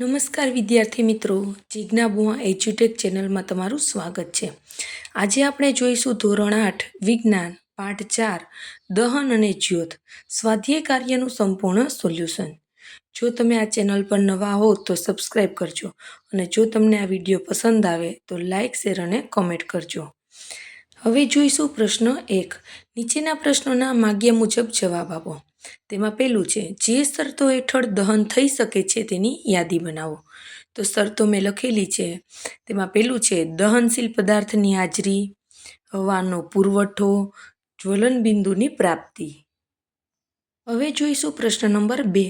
નમસ્કાર વિદ્યાર્થી મિત્રો, જિજ્ઞા બુઆ એજ્યુટેક ચેનલમાં તમારું સ્વાગત છે। આજે આપણે જોઈશું ધોરણ 8 વિજ્ઞાન પાઠ 4 દહન અને જ્યોત સ્વાધ્યાય કાર્યનું સંપૂર્ણ સોલ્યુશન। જો તમે આ ચેનલ પર નવા હો તો સબસ્ક્રાઇબ કરજો અને જો તમને આ વિડીયો પસંદ આવે તો લાઇક શેર અને કોમેન્ટ કરજો। હવે જોઈશું પ્રશ્ન 1। નીચેના પ્રશ્નોના માગ્યા મુજબ જવાબ આપો। તેમાં પહેલું છે, જે શરતો હેઠળ દહન થઈ શકે છે તેની યાદી બનાવો। તો શરતો મેં લખેલી છે। તેમાં પહેલું છે, દહનશીલ પદાર્થની હાજરી, હવાનો પુરવઠો, જ્વલન બિંદુની પ્રાપ્તિ। હવે જોઈશું પ્રશ્ન નંબર 2।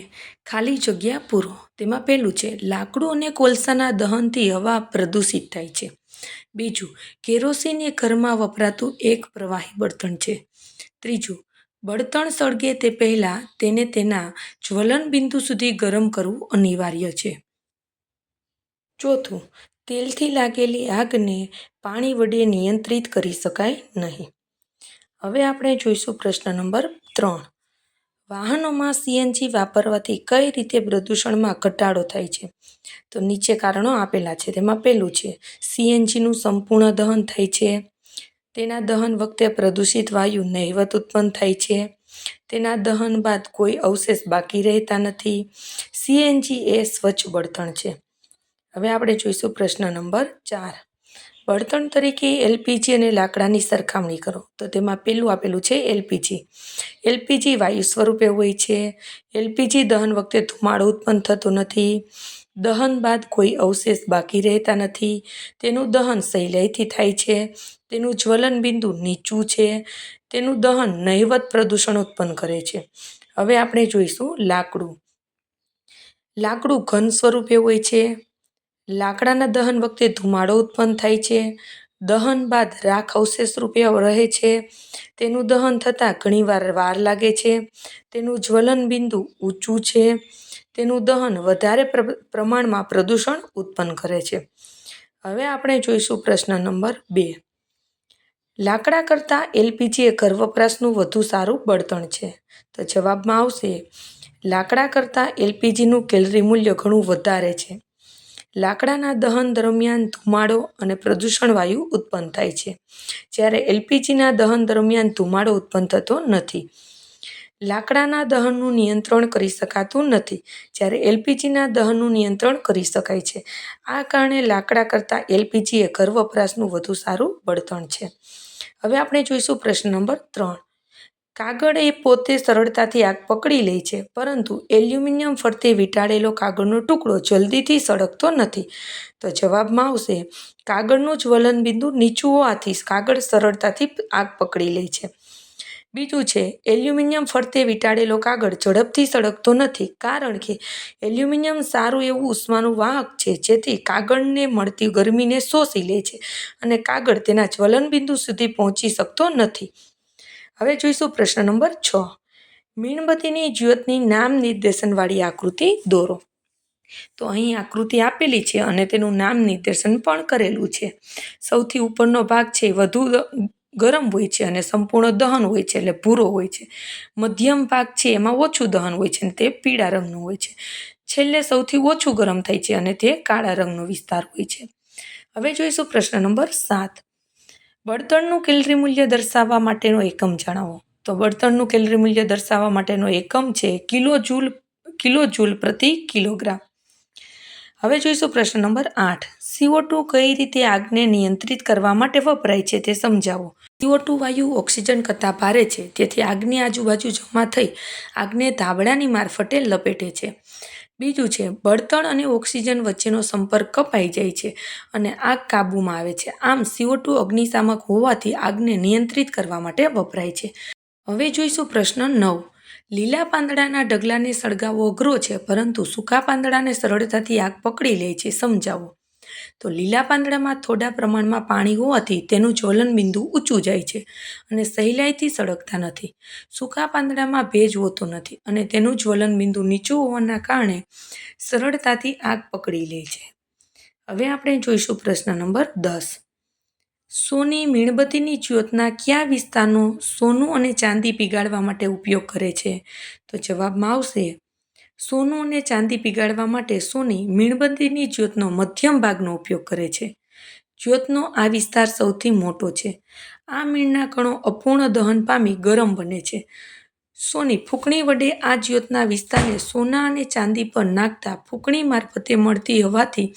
ખાલી જગ્યા પૂરો। તેમાં પહેલું છે, લાકડું અને કોલસાના દહનથી હવા પ્રદૂષિત થાય છે। બીજું, કેરોસીન એ ઘરમાં વપરાતું એક પ્રવાહી બળતણ છે। ત્રીજું, બળતણ સળગે તે પહેલાં તેને તેના જ્વલન બિંદુ સુધી ગરમ કરવું અનિવાર્ય છે। ચોથું, તેલથી લાગેલી આગને પાણી વડે નિયંત્રિત કરી શકાય નહીં। હવે આપણે જોઈશું પ્રશ્ન નંબર 3। વાહનોમાં સીએનજી વાપરવાથી કઈ રીતે પ્રદૂષણમાં ઘટાડો થાય છે? તો નીચે કારણો આપેલા છે। તેમાં પહેલું છે, સીએનજીનું સંપૂર્ણ દહન થાય છે। તેના દહન વખતે પ્રદૂષિત વાયુ નહિવત ઉત્પન્ન થાય છે। તેના દહન બાદ કોઈ અવશેષ બાકી રહેતા નથી। સીએનજી એ સ્વચ્છ બળતણ છે। હવે આપણે જોઈશું પ્રશ્ન નંબર 4। બળતણ તરીકે એલપીજી અને લાકડાની સરખામણી કરો। તો તેમાં પહેલું આપેલું છે એલપીજી। એલપીજી વાયુ સ્વરૂપે હોય છે। એલપીજી દહન વખતે ધુમાડો ઉત્પન્ન થતો નથી। દહન બાદ કોઈ અવશેષ બાકી રહેતા નથી। તેનું દહન સહેલાઈથી થાય છે। તેનું જ્વલન બિંદુ નીચું છે। તેનું દહન નહિવત પ્રદૂષણ ઉત્પન્ન કરે છે। હવે આપણે જોઈશું લાકડું। લાકડું ઘન સ્વરૂપે હોય છે। લાકડાના દહન વખતે ધુમાડો ઉત્પન્ન થાય છે। દહન બાદ રાખ અવશેષ રૂપે રહે છે। તેનું દહન થતાં ઘણીવાર વાર લાગે છે। તેનું જ્વલન બિંદુ ઊંચું છે। તેનું દહન વધારે પ્રમાણમાં પ્રદૂષણ ઉત્પન્ન કરે છે। હવે આપણે જોઈશું પ્રશ્ન નંબર 2। લાકડા કરતાં એલપીજી એ ઘર વપરાશનું વધુ સારું બળતણ છે। તો જવાબમાં આવશે, લાકડા કરતાં એલપીજીનું કેલરી મૂલ્ય ઘણું વધારે છે। લાકડાના દહન દરમિયાન ધુમાડો અને પ્રદૂષણ વાયુ ઉત્પન્ન થાય છે, જ્યારે એલપીજીના દહન દરમિયાન ધુમાડો ઉત્પન્ન થતો નથી। લાકડાના દહનનું નિયંત્રણ કરી શકાતું નથી, જ્યારે એલપીજીના દહનનું નિયંત્રણ કરી શકાય છે। આ કારણે લાકડા કરતાં એલપીજી એ ઘર વપરાશનું વધુ સારું બળતણ છે। હવે આપણે જોઈશું પ્રશ્ન નંબર 3। કાગળ એ પોતે સરળતાથી આગ પકડી લે છે, પરંતુ એલ્યુમિનિયમ ફરતે વીંટાળેલો કાગળનો ટુકડો જલ્દીથી સળગતો નથી। તો જવાબમાં આવશે, કાગળનું જ્વલન બિંદુ નીચું હોવાથી કાગળ સરળતાથી આગ પકડી લે છે। બીજું છે, એલ્યુમિનિયમ ફરતે વીંટાળેલો કાગળ ઝડપથી સળગતો નથી, કારણ કે એલ્યુમિનિયમ સારું એવું ઉષ્માનું વાહક છે, જેથી કાગળને મળતી ગરમીને શોષી લે છે અને કાગળ તેના જ્વલન બિંદુ સુધી પહોંચી શકતો નથી। હવે જોઈશું પ્રશ્ન નંબર 6। મીણબત્તીની જ્યોતની નામ નિર્દેશનવાળી આકૃતિ દોરો। તો અહીં આકૃતિ આપેલી છે અને તેનું નામ નિર્દેશન પણ કરેલું છે। સૌથી ઉપરનો ભાગ છે વધુ ગરમ હોય છે અને સંપૂર્ણ દહન હોય છે, એટલે ભૂરો હોય છે। મધ્યમ ભાગ છે એમાં ઓછું દહન હોય છે અને તે પીળા રંગનું હોય છે। છેલ્લે સૌથી ઓછું ગરમ થાય છે અને તે કાળા રંગનો વિસ્તાર હોય છે। હવે જોઈશું પ્રશ્ન નંબર 7। બળતણનું કેલરી મૂલ્ય દર્શાવવા માટેનો એકમ જણાવો। તો બળતણનું કેલરી મૂલ્ય દર્શાવવા માટેનો એકમ છે કિલોજૂલ પ્રતિ કિલોગ્રામ। હવે જોઈશું પ્રશ્ન નંબર 8। CO2 કઈ રીતે આગને નિયંત્રિત કરવા માટે વપરાય છે તે સમજાવો। CO2 વાયુ ઓક્સિજન કરતાં ભારે છે, તેથી આગની આજુબાજુ જમા થઈ આગને ધાબળાની મારફતે લપેટે છે। બીજું છે, બળતણ અને ઓક્સિજન વચ્ચેનો સંપર્ક કપાઈ જાય છે અને આગ કાબૂમાં આવે છે। આમ CO2 અગ્નિશામક હોવાથી આગને નિયંત્રિત કરવા માટે વપરાય છે। હવે જોઈશું પ્રશ્ન 9। લીલા પાંદડાના ઢગલાને સળગાવવો અઘરો છે, પરંતુ સૂકા પાંદડાને સરળતાથી આગ પકડી લે છે, સમજાવો। તો લીલા પાંદડામાં થોડા પ્રમાણમાં પાણી હોવાથી તેનું જ્વલન બિંદુ ઊંચું જાય છે અને સહેલાઈથી સળગતા નથી। સૂકા પાંદડામાં ભેજ હોતો નથી અને તેનું જ્વલન બિંદુ નીચું હોવાના કારણે સરળતાથી આગ પકડી લે છે। હવે આપણે જોઈશું પ્રશ્ન નંબર 10। સોની મીણબત્તીની જ્યોતના કયા વિસ્તારનો સોનું અને ચાંદી પીગાળવા માટે ઉપયોગ કરે છે? તો જવાબમાં આવશે, સોનું અને ચાંદી પીગાળવા માટે સોની મીણબત્તીની જ્યોતનો મધ્યમ ભાગનો ઉપયોગ કરે છે. જ્યોતનો આ વિસ્તાર સૌથી મોટો છે. આ મીણના કણો અપૂર્ણ દહન પામી ગરમ બને છે. સોની ફૂંકણી વડે આ જ્યોતના વિસ્તારને સોના અને ચાંદી પર નાખતા ફૂંકણી મારફતે મળતી હવાથી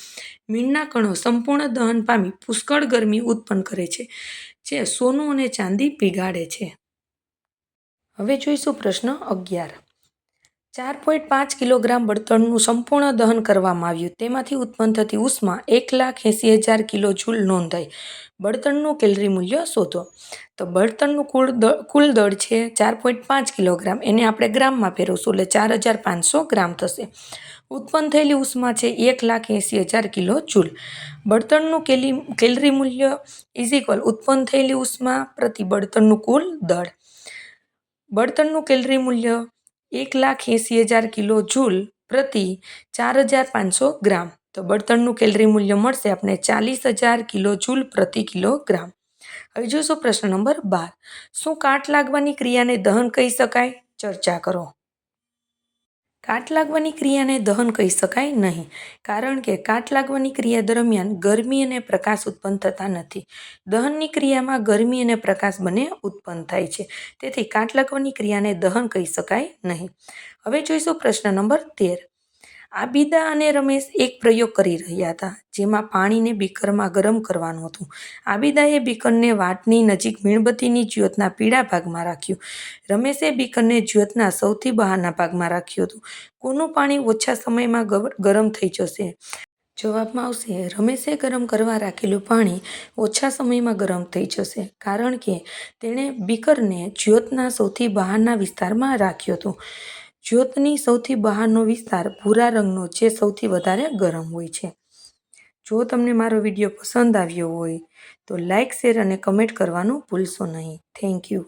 મીણના કણો સંપૂર્ણ દહન પામી પુષ્કળ ગરમી ઉત્પન્ન કરે છે, જે સોનું અને ચાંદી પીગાળે છે. હવે જોઈશું પ્રશ્ન 11. 4.5 કિલોગ્રામ બળતણનું સંપૂર્ણ દહન કરવામાં આવ્યું. તેમાંથી ઉત્પન્ન થતી ઉષ્મા 1,80,000 કિલો જૂલ નોંધાઈ. બળતણનું કેલરી મૂલ્ય શોધો. તો બળતણનું કુલ દળ છે 4.5 કિલોગ્રામ. એને આપણે ગ્રામમાં ફેરવશું એટલે 4,500 ગ્રામ થશે. ઉત્પન્ન થયેલી ઉષ્મા છે 1,80,000 કિલો જૂલ. બળતણનું કેલરી મૂલ્ય ઉત્પન્ન થયેલી ઉષ્મા પ્રતિ બળતણનું કુલ દળ. બળતણનું કેલરી મૂલ્ય 1,80,000 કિલો જૂલ પ્રતિ 4,500 ગ્રામ. તો બળતણનું કેલરી મૂલ્ય મળશે આપણે 40,000 કિલો જૂલ પ્રતિ કિલોગ્રામ. હવે જોઈશું પ્રશ્ન નંબર 12. શું કાટ લાગવાની ક્રિયાને દહન કહી શકાય? ચર્ચા કરો. કાટ લાગવાની ક્રિયાને દહન કહી શકાય નહીં, કારણ કે કાટ લાગવાની ક્રિયા દરમિયાન ગરમી અને પ્રકાશ ઉત્પન્ન થતા નથી. દહનની ક્રિયામાં ગરમી અને પ્રકાશ બંને ઉત્પન્ન થાય છે. તેથી કાટ લાગવાની ક્રિયાને દહન કહી શકાય નહીં. હવે જોઈશું પ્રશ્ન નંબર 13. આબિદા અને રમેશ એક પ્રયોગ કરી રહ્યા હતા, જેમાં પાણીને બીકરમાં ગરમ કરવાનું હતું. આબિદાએ બીકરને વાટની નજીક મીણબત્તીની જ્યોતના પીળા ભાગમાં રાખ્યું. રમેશે બીકરને જ્યોતના સૌથી બહારના ભાગમાં રાખ્યું હતું. કોનું પાણી ઓછા સમયમાં ગરમ થઈ જશે? જવાબમાં આવશે રમેશે ગરમ કરવા રાખેલું પાણી ઓછા સમયમાં ગરમ થઈ જશે, કારણ કે તેણે બીકરને જ્યોતના સૌથી બહારના વિસ્તારમાં રાખ્યું હતું. જ્યોતની સૌથી બહારનો વિસ્તાર ભૂરા રંગનો, જે સૌથી વધારે ગરમ હોય છે. જો તમને મારો વિડીયો પસંદ આવ્યો હોય તો લાઇક, શેર અને કમેન્ટ કરવાનું ભૂલશો નહીં. Thank you.